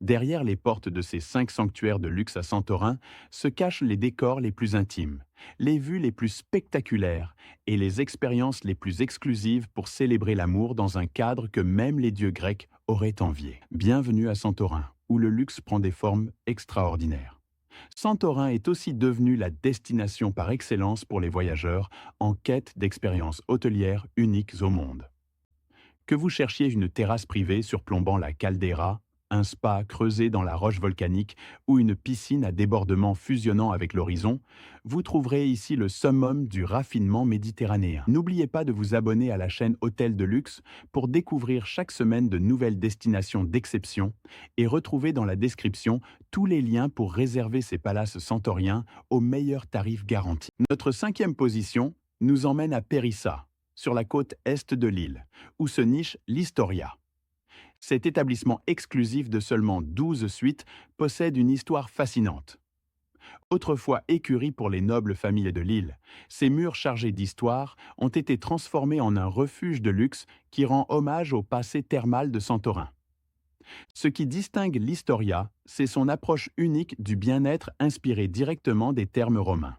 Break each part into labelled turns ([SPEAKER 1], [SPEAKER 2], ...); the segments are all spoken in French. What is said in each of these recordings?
[SPEAKER 1] Derrière les portes de ces 5 sanctuaires de luxe à Santorin se cachent les décors les plus intimes, les vues les plus spectaculaires et les expériences les plus exclusives pour célébrer l'amour dans un cadre que même les dieux grecs auraient envié. Bienvenue à Santorin, où le luxe prend des formes extraordinaires. Santorin est aussi devenu la destination par excellence pour les voyageurs en quête d'expériences hôtelières uniques au monde. Que vous cherchiez une terrasse privée surplombant la caldeira, un spa creusé dans la roche volcanique ou une piscine à débordement fusionnant avec l'horizon, vous trouverez ici le summum du raffinement méditerranéen. N'oubliez pas de vous abonner à la chaîne Hôtel de Luxe pour découvrir chaque semaine de nouvelles destinations d'exception et retrouver dans la description tous les liens pour réserver ces palaces centauriens aux meilleurs tarifs garantis. Notre cinquième position nous emmène à Périssa, sur la côte est de l'île, où se niche l'Historia. Cet établissement exclusif de seulement 12 suites possède une histoire fascinante. Autrefois écurie pour les nobles familles de l'île, ces murs chargés d'histoire ont été transformés en un refuge de luxe qui rend hommage au passé thermal de Santorin. Ce qui distingue l'Historia, c'est son approche unique du bien-être inspiré directement des thermes romains.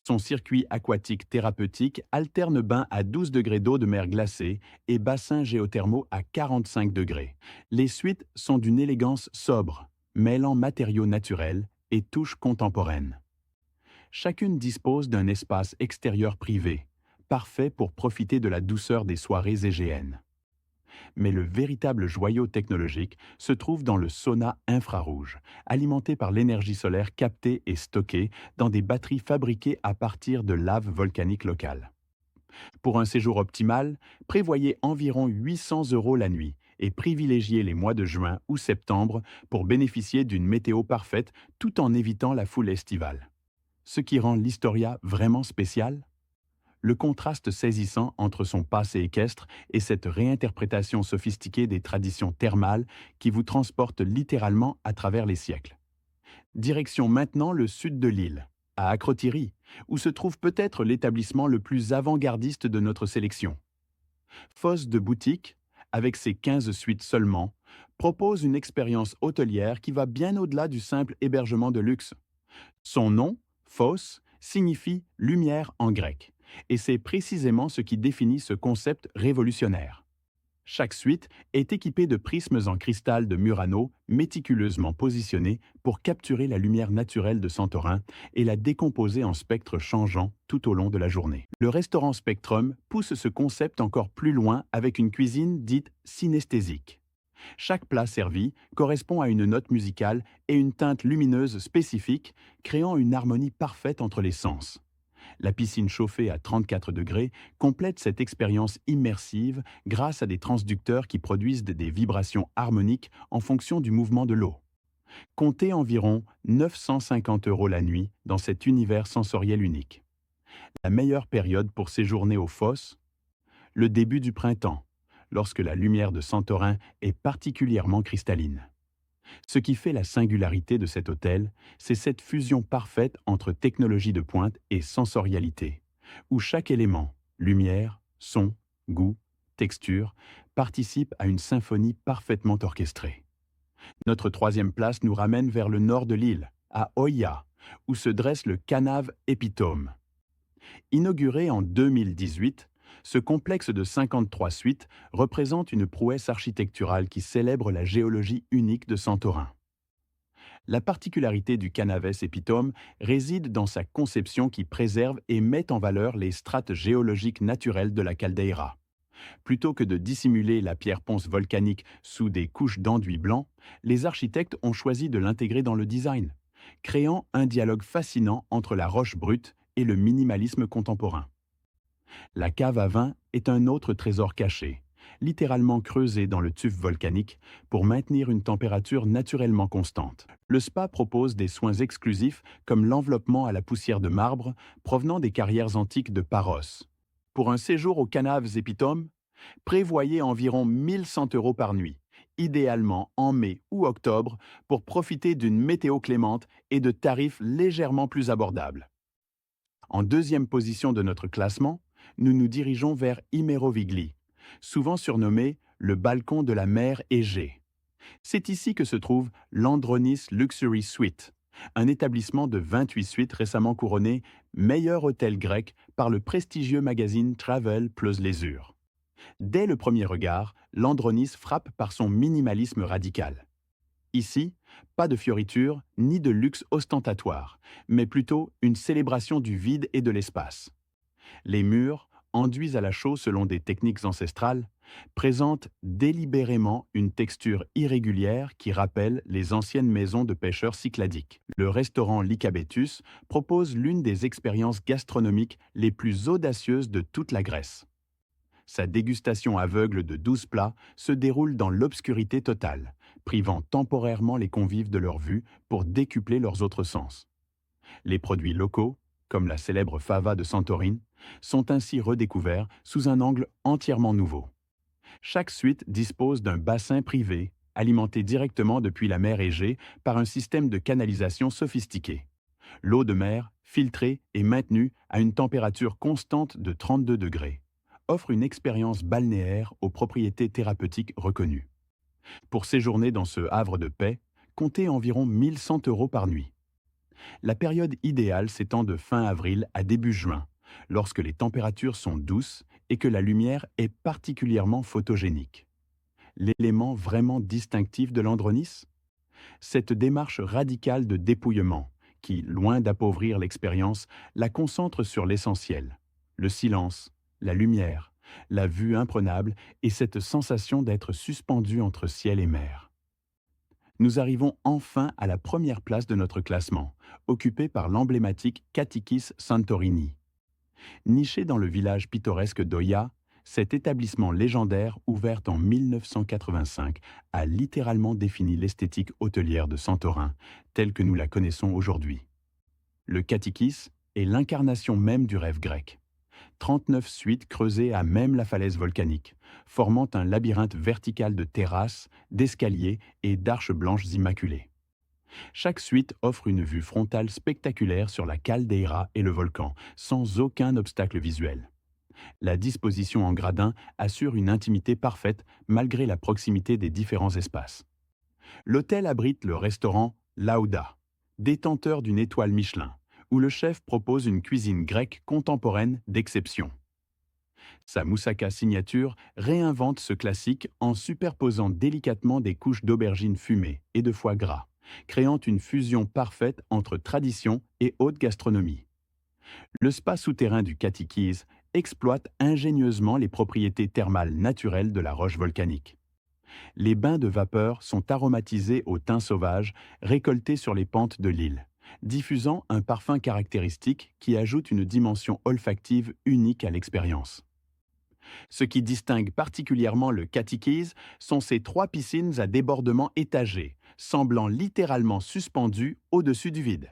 [SPEAKER 1] Son circuit aquatique thérapeutique alterne bains à 12 degrés d'eau de mer glacée et bassins géothermaux à 45 degrés. Les suites sont d'une élégance sobre, mêlant matériaux naturels et touches contemporaines. Chacune dispose d'un espace extérieur privé, parfait pour profiter de la douceur des soirées égéennes. Mais le véritable joyau technologique se trouve dans le sauna infrarouge, alimenté par l'énergie solaire captée et stockée dans des batteries fabriquées à partir de lave volcanique locale. Pour un séjour optimal, prévoyez environ 800 € la nuit et privilégiez les mois de juin ou septembre pour bénéficier d'une météo parfaite tout en évitant la foule estivale. Ce qui rend l'Historia vraiment spéciale, le contraste saisissant entre son passé équestre et cette réinterprétation sophistiquée des traditions thermales qui vous transporte littéralement à travers les siècles. Direction maintenant le sud de l'île, à Akrotiri, où se trouve peut-être l'établissement le plus avant-gardiste de notre sélection. Fosse de Boutique, avec ses 15 suites seulement, propose une expérience hôtelière qui va bien au-delà du simple hébergement de luxe. Son nom, Phos, signifie lumière en grec, et c'est précisément ce qui définit ce concept révolutionnaire. Chaque suite est équipée de prismes en cristal de Murano méticuleusement positionnés pour capturer la lumière naturelle de Santorin et la décomposer en spectres changeants tout au long de la journée. Le restaurant Spectrum pousse ce concept encore plus loin avec une cuisine dite synesthésique. Chaque plat servi correspond à une note musicale et une teinte lumineuse spécifique, créant une harmonie parfaite entre les sens. La piscine chauffée à 34 degrés complète cette expérience immersive grâce à des transducteurs qui produisent des vibrations harmoniques en fonction du mouvement de l'eau. Comptez environ 950 € la nuit dans cet univers sensoriel unique. La meilleure période pour séjourner aux fosses, le début du printemps, lorsque la lumière de Santorin est particulièrement cristalline. Ce qui fait la singularité de cet hôtel, c'est cette fusion parfaite entre technologie de pointe et sensorialité, où chaque élément, lumière, son, goût, texture, participe à une symphonie parfaitement orchestrée. Notre troisième place nous ramène vers le nord de l'île, à Oia, où se dresse le Canaves Epitome. Inauguré en 2018, ce complexe de 53 suites représente une prouesse architecturale qui célèbre la géologie unique de Santorin. La particularité du Canaves Epitome réside dans sa conception qui préserve et met en valeur les strates géologiques naturelles de la caldeira. Plutôt que de dissimuler la pierre ponce volcanique sous des couches d'enduit blanc, les architectes ont choisi de l'intégrer dans le design, créant un dialogue fascinant entre la roche brute et le minimalisme contemporain. La cave à vin est un autre trésor caché, littéralement creusé dans le tuf volcanique pour maintenir une température naturellement constante. Le spa propose des soins exclusifs comme l'enveloppement à la poussière de marbre provenant des carrières antiques de Paros. Pour un séjour au Canaves Epitome, prévoyez environ 1 100 € par nuit, idéalement en mai ou octobre pour profiter d'une météo clémente et de tarifs légèrement plus abordables. En deuxième position de notre classement, nous nous dirigeons vers Imerovigli, souvent surnommé le balcon de la mer Égée. C'est ici que se trouve l'Andronis Luxury Suite, un établissement de 28 suites récemment couronné meilleur hôtel grec par le prestigieux magazine Travel plus Leisure. Dès le premier regard, l'Andronis frappe par son minimalisme radical. Ici, pas de fioritures ni de luxe ostentatoire, mais plutôt une célébration du vide et de l'espace. Les murs, enduits à la chaux selon des techniques ancestrales, présentent délibérément une texture irrégulière qui rappelle les anciennes maisons de pêcheurs cycladiques. Le restaurant Lycabettus propose l'une des expériences gastronomiques les plus audacieuses de toute la Grèce. Sa dégustation aveugle de 12 plats se déroule dans l'obscurité totale, privant temporairement les convives de leur vue pour décupler leurs autres sens. Les produits locaux, comme la célèbre fava de Santorin, sont ainsi redécouverts sous un angle entièrement nouveau. Chaque suite dispose d'un bassin privé, alimenté directement depuis la mer Égée par un système de canalisation sophistiqué. L'eau de mer, filtrée et maintenue à une température constante de 32 degrés, offre une expérience balnéaire aux propriétés thérapeutiques reconnues. Pour séjourner dans ce havre de paix, comptez environ 1 100 € par nuit. La période idéale s'étend de fin avril à début juin, lorsque les températures sont douces et que la lumière est particulièrement photogénique. L'élément vraiment distinctif de l'Andronis? Cette démarche radicale de dépouillement, qui, loin d'appauvrir l'expérience, la concentre sur l'essentiel: le silence, la lumière, la vue imprenable et cette sensation d'être suspendu entre ciel et mer. Nous arrivons enfin à la première place de notre classement, occupée par l'emblématique Katikis Santorini. Niché dans le village pittoresque d'Oia, cet établissement légendaire, ouvert en 1985, a littéralement défini l'esthétique hôtelière de Santorin, telle que nous la connaissons aujourd'hui. Le Katikis est l'incarnation même du rêve grec. 39 suites creusées à même la falaise volcanique, formant un labyrinthe vertical de terrasses, d'escaliers et d'arches blanches immaculées. Chaque suite offre une vue frontale spectaculaire sur la caldeira et le volcan, sans aucun obstacle visuel. La disposition en gradin assure une intimité parfaite malgré la proximité des différents espaces. L'hôtel abrite le restaurant Lauda, détenteur d'une étoile Michelin, où le chef propose une cuisine grecque contemporaine d'exception. Sa moussaka signature réinvente ce classique en superposant délicatement des couches d'aubergines fumées et de foie gras, créant une fusion parfaite entre tradition et haute gastronomie. Le spa souterrain du Katikis exploite ingénieusement les propriétés thermales naturelles de la roche volcanique. Les bains de vapeur sont aromatisés au thym sauvage récolté sur les pentes de l'île, diffusant un parfum caractéristique qui ajoute une dimension olfactive unique à l'expérience. Ce qui distingue particulièrement le Katikis sont ses 3 piscines à débordement étagé, semblant littéralement suspendues au-dessus du vide.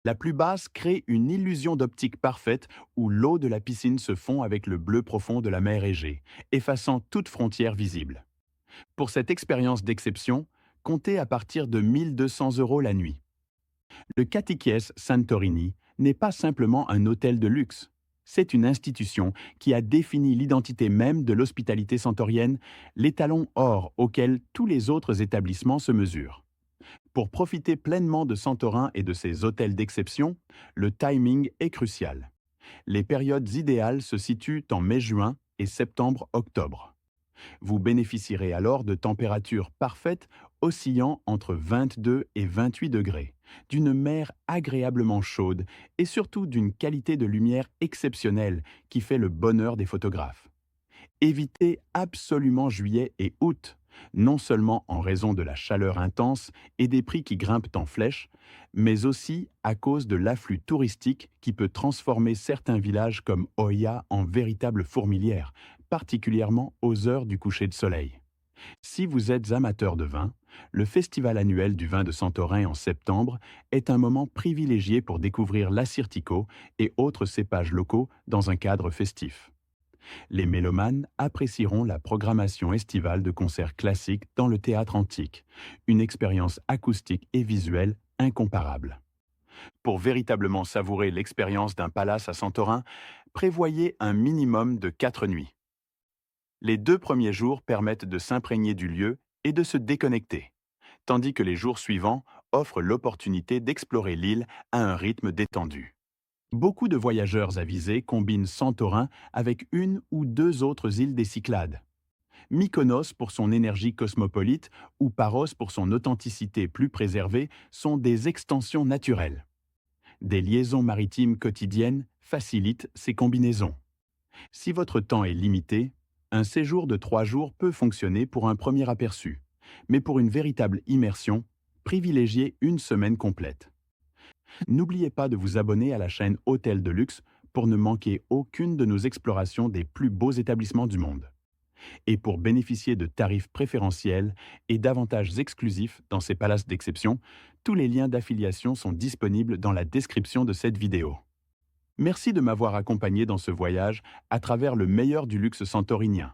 [SPEAKER 1] La plus basse crée une illusion d'optique parfaite où l'eau de la piscine se fond avec le bleu profond de la mer Égée, effaçant toute frontière visible. Pour cette expérience d'exception, comptez à partir de 1200 € la nuit. Le Katikis Santorini n'est pas simplement un hôtel de luxe. C'est une institution qui a défini l'identité même de l'hospitalité santorienne, l'étalon or auquel tous les autres établissements se mesurent. Pour profiter pleinement de Santorin et de ses hôtels d'exception, le timing est crucial. Les périodes idéales se situent en mai-juin et septembre-octobre. Vous bénéficierez alors de températures parfaites oscillant entre 22 et 28 degrés, d'une mer agréablement chaude et surtout d'une qualité de lumière exceptionnelle qui fait le bonheur des photographes. Évitez absolument juillet et août, non seulement en raison de la chaleur intense et des prix qui grimpent en flèche, mais aussi à cause de l'afflux touristique qui peut transformer certains villages comme Oia en véritable fourmilière, particulièrement aux heures du coucher de soleil. Si vous êtes amateur de vin, le festival annuel du vin de Santorin en septembre est un moment privilégié pour découvrir l'Assyrtiko et autres cépages locaux dans un cadre festif. Les mélomanes apprécieront la programmation estivale de concerts classiques dans le théâtre antique, une expérience acoustique et visuelle incomparable. Pour véritablement savourer l'expérience d'un palace à Santorin, prévoyez un minimum de 4 nuits. Les 2 premiers jours permettent de s'imprégner du lieu et de se déconnecter, tandis que les jours suivants offrent l'opportunité d'explorer l'île à un rythme détendu. Beaucoup de voyageurs avisés combinent Santorin avec une ou deux autres îles des Cyclades. Mykonos pour son énergie cosmopolite ou Paros pour son authenticité plus préservée sont des extensions naturelles. Des liaisons maritimes quotidiennes facilitent ces combinaisons. Si votre temps est limité, un séjour de 3 jours peut fonctionner pour un premier aperçu, mais pour une véritable immersion, privilégiez une semaine complète. N'oubliez pas de vous abonner à la chaîne Hôtel de Luxe pour ne manquer aucune de nos explorations des plus beaux établissements du monde. Et pour bénéficier de tarifs préférentiels et d'avantages exclusifs dans ces palaces d'exception, tous les liens d'affiliation sont disponibles dans la description de cette vidéo. Merci de m'avoir accompagné dans ce voyage à travers le meilleur du luxe santorinien.